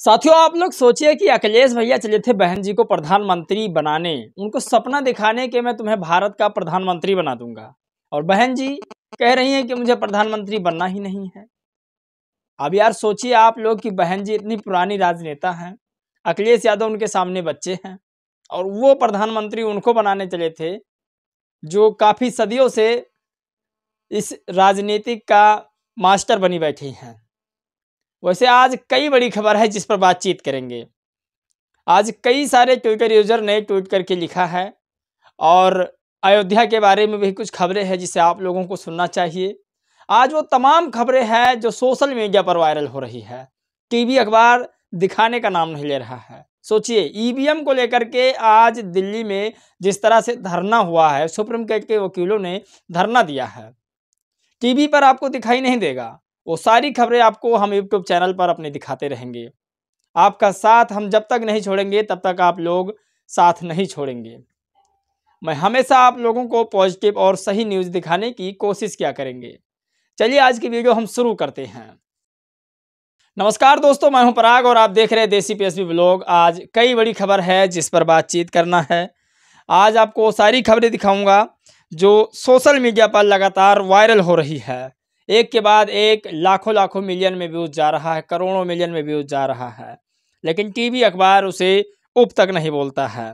साथियों, आप लोग सोचिए कि अखिलेश भैया चले थे बहन जी को प्रधानमंत्री बनाने, उनको सपना दिखाने कि मैं तुम्हें भारत का प्रधानमंत्री बना दूंगा, और बहन जी कह रही हैं कि मुझे प्रधानमंत्री बनना ही नहीं है। अब यार सोचिए आप लोग कि बहन जी इतनी पुरानी राजनेता हैं, अखिलेश यादव उनके सामने बच्चे हैं, और वो प्रधानमंत्री उनको बनाने चले थे जो काफी सदियों से इस राजनीतिक का मास्टर बनी बैठी हैं। वैसे आज कई बड़ी खबर है जिस पर बातचीत करेंगे। आज कई सारे ट्विटर यूजर ने ट्वीट करके लिखा है, और अयोध्या के बारे में भी कुछ खबरें हैं जिसे आप लोगों को सुनना चाहिए। आज वो तमाम खबरें हैं जो सोशल मीडिया पर वायरल हो रही है, टीवी अखबार दिखाने का नाम नहीं ले रहा है। सोचिए, ईवीएम को लेकर के आज दिल्ली में जिस तरह से धरना हुआ है, सुप्रीम कोर्ट के वकीलों ने धरना दिया है, टीवी पर आपको दिखाई नहीं देगा। वो सारी खबरें आपको हम यूट्यूब चैनल पर अपने दिखाते रहेंगे। आपका साथ हम जब तक नहीं छोड़ेंगे तब तक आप लोग साथ नहीं छोड़ेंगे। मैं हमेशा आप लोगों को पॉजिटिव और सही न्यूज़ दिखाने की कोशिश किया करेंगे। चलिए आज की वीडियो हम शुरू करते हैं। नमस्कार दोस्तों, मैं हूं पराग और आप देख रहे हैं देसी पीएसबी ब्लॉग। आज कई बड़ी खबर है जिस पर बातचीत करना है। आज आपको सारी खबरें दिखाऊंगा जो सोशल मीडिया पर लगातार वायरल हो रही है। एक के बाद एक लाखों लाखों मिलियन में व्यूज जा रहा है, करोड़ों मिलियन में व्यूज जा रहा है, लेकिन टीवी अखबार उसे उप तक नहीं बोलता है।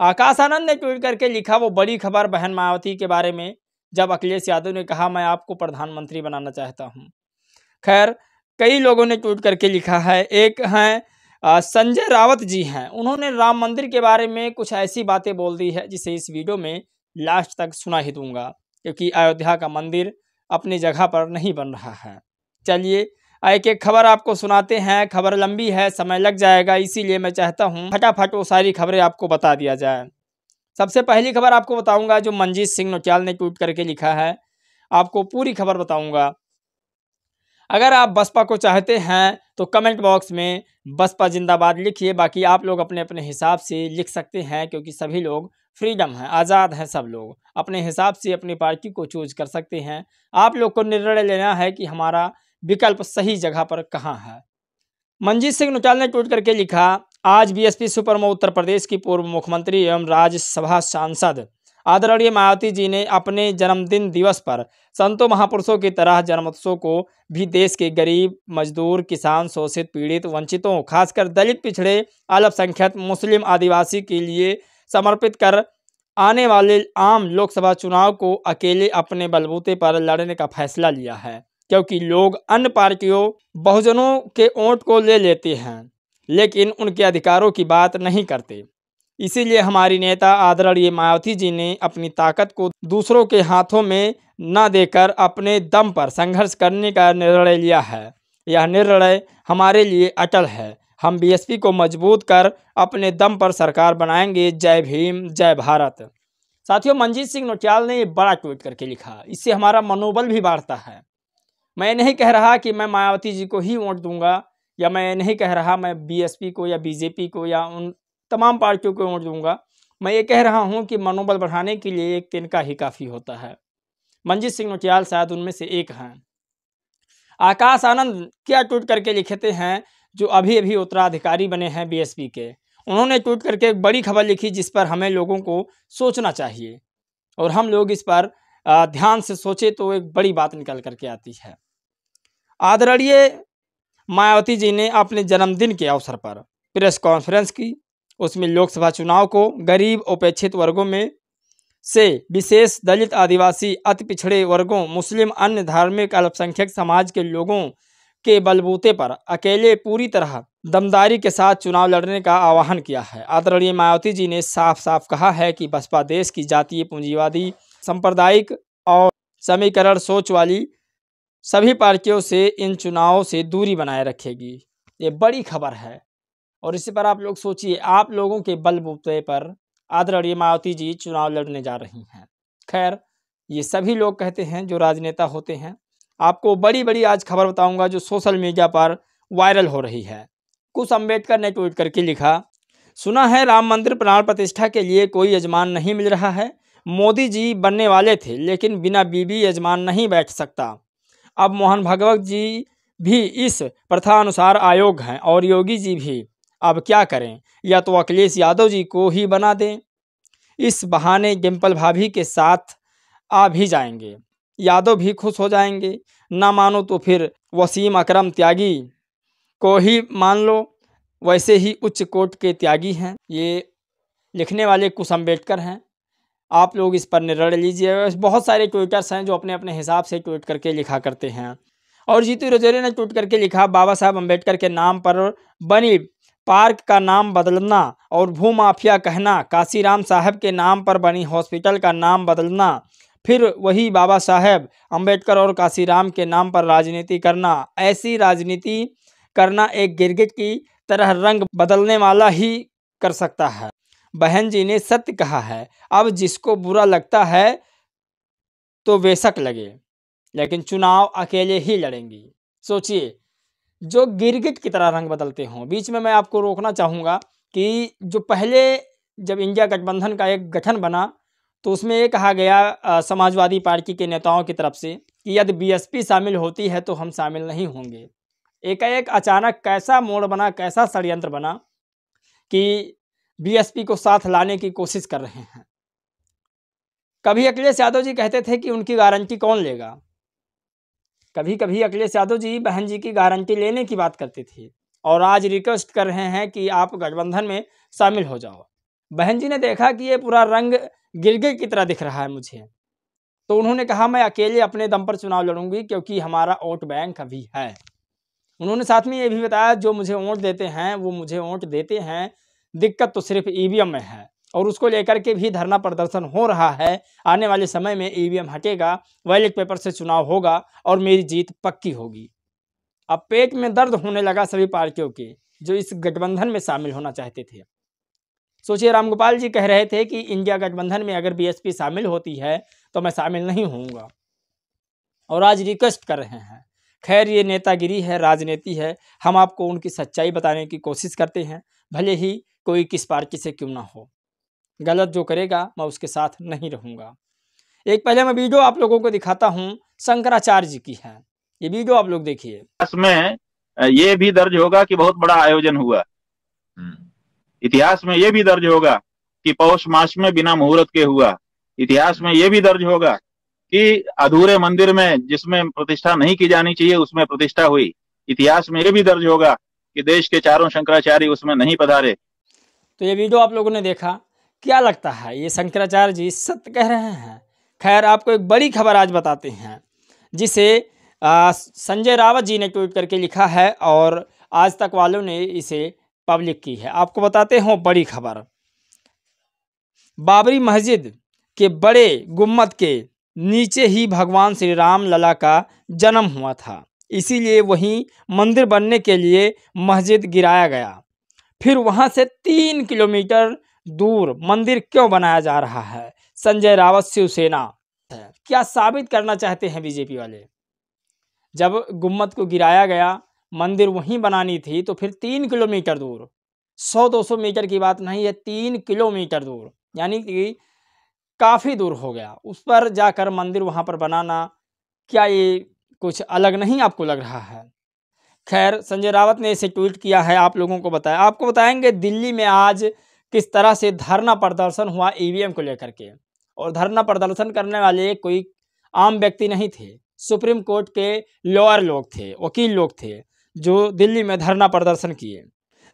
आकाश आनंद ने ट्वीट करके लिखा वो बड़ी खबर बहन मायावती के बारे में, जब अखिलेश यादव ने कहा मैं आपको प्रधानमंत्री बनाना चाहता हूं। खैर, कई लोगों ने ट्वीट करके लिखा है। एक हैं संजय रावत जी हैं, उन्होंने राम मंदिर के बारे में कुछ ऐसी बातें बोल दी है जिसे इस वीडियो में लास्ट तक सुना ही दूंगा, क्योंकि अयोध्या का मंदिर अपनी जगह पर नहीं बन रहा है। चलिए एक एक खबर आपको सुनाते हैं। खबर लंबी है, समय लग जाएगा, इसीलिए मैं चाहता हूं फटाफट वो सारी खबरें आपको बता दिया जाए। सबसे पहली खबर आपको बताऊंगा जो मनजीत सिंह नौटियाल ने ट्वीट करके लिखा है। आपको पूरी खबर बताऊंगा। अगर आप बसपा को चाहते हैं तो कमेंट बॉक्स में बसपा जिंदाबाद लिखिए, बाकी आप लोग अपने अपने हिसाब से लिख सकते हैं, क्योंकि सभी लोग फ्रीडम है, आज़ाद हैं, सब लोग अपने हिसाब से अपनी पार्टी को चूज कर सकते हैं। आप लोग को निर्णय लेना है कि हमारा विकल्प सही जगह पर कहाँ है। मनजीत सिंह नौटियाल ने ट्वीट करके लिखा, आज बीएसपी सुपरमो उत्तर प्रदेश की पूर्व मुख्यमंत्री एवं राज्यसभा सांसद आदरणीय मायावती जी ने अपने जन्मदिन दिवस पर संतों महापुरुषों की तरह जन्मोत्सव को भी देश के गरीब, मजदूर, किसान, शोषित, पीड़ित, वंचितों, खासकर दलित, पिछड़े, अल्पसंख्यक, मुस्लिम, आदिवासी के लिए समर्पित कर आने वाले आम लोकसभा चुनाव को अकेले अपने बलबूते पर लड़ने का फैसला लिया है, क्योंकि लोग अन्य पार्टियों, बहुजनों के वोट को ले लेते हैं लेकिन उनके अधिकारों की बात नहीं करते। इसीलिए हमारी नेता आदरणीय मायावती जी ने अपनी ताकत को दूसरों के हाथों में न देकर अपने दम पर संघर्ष करने का निर्णय लिया है। यह निर्णय हमारे लिए अटल है। हम बीएसपी को मजबूत कर अपने दम पर सरकार बनाएंगे। जय भीम, जय भारत। साथियों, मनजीत सिंह नौटियाल ने ये बड़ा ट्वीट करके लिखा, इससे हमारा मनोबल भी बढ़ता है। मैं नहीं कह रहा कि मैं मायावती जी को ही वोट दूंगा, या मैं नहीं कह रहा मैं बीएसपी को या बीजेपी को या उन तमाम पार्टियों को वोट दूंगा। मैं ये कह रहा हूं कि मनोबल बढ़ाने के लिए एक तिनका ही काफ़ी होता है। मनजीत सिंह नौटियाल शायद उनमें से एक हैं। आकाश आनंद क्या ट्वीट करके लिखते हैं, जो अभी अभी उत्तराधिकारी बने हैं बीएसपी के। उन्होंने ट्वीट करके एक बड़ी खबर लिखी जिस पर हमें लोगों को सोचना चाहिए, और हम लोग इस पर ध्यान से सोचे तो एक बड़ी बात निकल करके आती है। आदरणीय मायावती जी ने अपने जन्मदिन के अवसर पर प्रेस कॉन्फ्रेंस की। उसमें लोकसभा चुनाव को गरीब, उपेक्षित वर्गों में से विशेष दलित, आदिवासी, अति पिछड़े वर्गों, मुस्लिम, अन्य धार्मिक अल्पसंख्यक समाज के लोगों के बलबूते पर अकेले पूरी तरह दमदारी के साथ चुनाव लड़ने का आह्वान किया है। आदरणीय मायावती जी ने साफ साफ कहा है कि बसपा देश की जातीय, पूंजीवादी, सांप्रदायिक और समीकरण सोच वाली सभी पार्टियों से इन चुनावों से दूरी बनाए रखेगी। ये बड़ी खबर है, और इसी पर आप लोग सोचिए, आप लोगों के बलबूते पर आदरणीय मायावती जी चुनाव लड़ने जा रही हैं। खैर, ये सभी लोग कहते हैं जो राजनेता होते हैं। आपको बड़ी बड़ी आज खबर बताऊंगा जो सोशल मीडिया पर वायरल हो रही है। कुछ अम्बेडकर ने ट्वीट करके लिखा, सुना है राम मंदिर प्राण प्रतिष्ठा के लिए कोई यजमान नहीं मिल रहा है। मोदी जी बनने वाले थे, लेकिन बिना बीबी यजमान नहीं बैठ सकता। अब मोहन भागवत जी भी इस प्रथानुसार अयोग्य हैं और योगी जी भी अब क्या करें, या तो अखिलेश यादव जी को ही बना दें। इस बहाने डिम्पल भाभी के साथ आ भी जाएंगे, यादव भी खुश हो जाएंगे। ना मानो तो फिर वसीम अकरम त्यागी को ही मान लो, वैसे ही उच्च कोट के त्यागी हैं। ये लिखने वाले कुश अम्बेडकर हैं। आप लोग इस पर निर्णय लीजिए। बहुत सारे ट्विटर्स हैं जो अपने अपने हिसाब से ट्वीट करके लिखा करते हैं। और जीतू रजौरे ने ट्वीट करके लिखा, बाबा साहब अम्बेडकर के नाम पर बनी पार्क का नाम बदलना और भूमाफिया कहना, काशीराम साहब के नाम पर बनी हॉस्पिटल का नाम बदलना, फिर वही बाबा साहब अम्बेडकर और काशीराम के नाम पर राजनीति करना, ऐसी राजनीति करना एक गिरगिट की तरह रंग बदलने वाला ही कर सकता है। बहन जी ने सत्य कहा है, अब जिसको बुरा लगता है तो बेशक लगे, लेकिन चुनाव अकेले ही लड़ेंगी। सोचिए, जो गिरगिट की तरह रंग बदलते हों। बीच में मैं आपको रोकना चाहूँगा कि जो पहले जब इंडिया गठबंधन का एक गठन बना तो उसमें ये कहा गया समाजवादी पार्टी के नेताओं की तरफ से कि यदि बीएसपी शामिल होती है तो हम शामिल नहीं होंगे। एकाएक अचानक कैसा मोड़ बना, कैसा षड्यंत्र बना कि बीएसपी को साथ लाने की कोशिश कर रहे हैं। कभी अखिलेश यादव जी कहते थे कि उनकी गारंटी कौन लेगा, कभी कभी अखिलेश यादव जी बहन जी की गारंटी लेने की बात करते थे, और आज रिक्वेस्ट कर रहे हैं कि आप गठबंधन में शामिल हो जाओ। बहन जी ने देखा कि ये पूरा रंग गिरगिट की तरह दिख रहा है मुझे, तो उन्होंने कहा मैं अकेले अपने दम पर चुनाव लड़ूंगी क्योंकि हमारा वोट बैंक अभी है। उन्होंने साथ में ये भी बताया, जो मुझे वोट देते हैं वो मुझे वोट देते हैं, दिक्कत तो सिर्फ ईवीएम में है, और उसको लेकर के भी धरना प्रदर्शन हो रहा है। आने वाले समय में ईवीएम हटेगा, बैलेट पेपर से चुनाव होगा और मेरी जीत पक्की होगी। अब पेट में दर्द होने लगा सभी पार्टियों के जो इस गठबंधन में शामिल होना चाहते थे। सोचिए, रामगोपाल जी कह रहे थे कि इंडिया गठबंधन में अगर बीएसपी शामिल होती है तो मैं शामिल नहीं होऊंगा, और आज रिक्वेस्ट कर रहे हैं। खैर, ये नेतागिरी है, राजनीति है। हम आपको उनकी सच्चाई बताने की कोशिश करते हैं, भले ही कोई किस पार्टी से क्यों ना हो। गलत जो करेगा मैं उसके साथ नहीं रहूँगा। एक पहले मैं वीडियो आप लोगों को दिखाता हूँ, शंकराचार्य जी की है। ये वीडियो आप लोग देखिए। इसमें ये भी दर्ज होगा कि बहुत बड़ा आयोजन हुआ। इतिहास में ये भी दर्ज होगा कि पौष मास में बिना मुहूर्त के हुआ। इतिहास में ये भी दर्ज होगा कि अधूरे मंदिर में जिसमें प्रतिष्ठा नहीं की जानी चाहिए उसमें प्रतिष्ठा हुई। इतिहास में ये भी दर्ज होगा कि देश के चारों शंकराचार्य उसमें नहीं पधारे। तो ये वीडियो आप लोगों ने देखा, क्या लगता है ये शंकराचार्य जी सत्य कह रहे हैं? खैर, आपको एक बड़ी खबर आज बताते हैं जिसे संजय रावत जी ने ट्वीट करके लिखा है और आज तक वालों ने इसे पब्लिक की है। आपको बताते हो बड़ी खबर। बाबरी मस्जिद के बड़े गुम्मद के नीचे ही भगवान श्री राम लला का जन्म हुआ था, इसीलिए वहीं मंदिर बनने के लिए मस्जिद गिराया गया। फिर वहां से 3 किलोमीटर दूर मंदिर क्यों बनाया जा रहा है? संजय रावत शिवसेना है। क्या साबित करना चाहते हैं बीजेपी वाले? जब गुम्मद को गिराया गया, मंदिर वहीं बनानी थी, तो फिर 3 किलोमीटर दूर, 100-200 मीटर की बात नहीं है, 3 किलोमीटर दूर, यानी कि काफ़ी दूर हो गया। उस पर जाकर मंदिर वहाँ पर बनाना, क्या ये कुछ अलग नहीं आपको लग रहा है? खैर, संजय रावत ने इसे ट्वीट किया है, आप लोगों को बताया। आपको बताएंगे दिल्ली में आज किस तरह से धरना प्रदर्शन हुआ ईवीएम को लेकर के, और धरना प्रदर्शन करने वाले कोई आम व्यक्ति नहीं थे, सुप्रीम कोर्ट के लॉयर लोग थे, वकील लोग थे जो दिल्ली में धरना प्रदर्शन किए।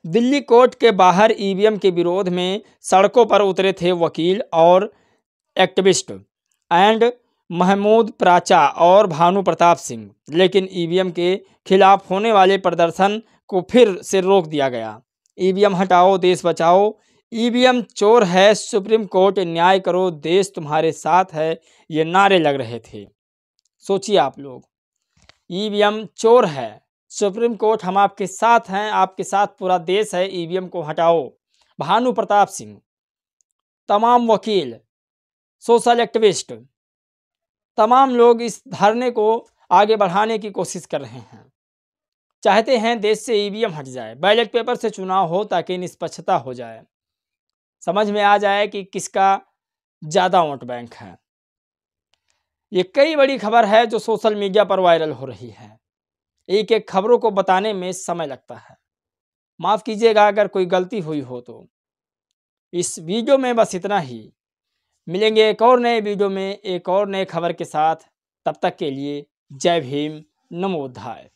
दिल्ली कोर्ट के बाहर ईवीएम के विरोध में सड़कों पर उतरे थे वकील और एक्टिविस्ट एंड महमूद प्राचा और भानु प्रताप सिंह, लेकिन ईवीएम के खिलाफ होने वाले प्रदर्शन को फिर से रोक दिया गया। ईवीएम हटाओ, देश बचाओ, ईवीएम चोर है, सुप्रीम कोर्ट न्याय करो, देश तुम्हारे साथ है, ये नारे लग रहे थे। सोचिए आप लोग, ईवीएम चोर है, सुप्रीम कोर्ट हम आपके साथ हैं, आपके साथ पूरा देश है, ईवीएम को हटाओ। भानु प्रताप सिंह, तमाम वकील, सोशल एक्टिविस्ट, तमाम लोग इस धरने को आगे बढ़ाने की कोशिश कर रहे हैं। चाहते हैं देश से ईवीएम हट जाए, बैलेट पेपर से चुनाव हो ताकि निष्पक्षता हो जाए, समझ में आ जाए कि किसका ज़्यादा वोट बैंक है। ये कई बड़ी खबर है जो सोशल मीडिया पर वायरल हो रही है। एक एक खबरों को बताने में समय लगता है। माफ़ कीजिएगा अगर कोई गलती हुई हो तो। इस वीडियो में बस इतना ही। मिलेंगे एक और नए वीडियो में एक और नए खबर के साथ। तब तक के लिए जय भीम, नमो बुद्धाय।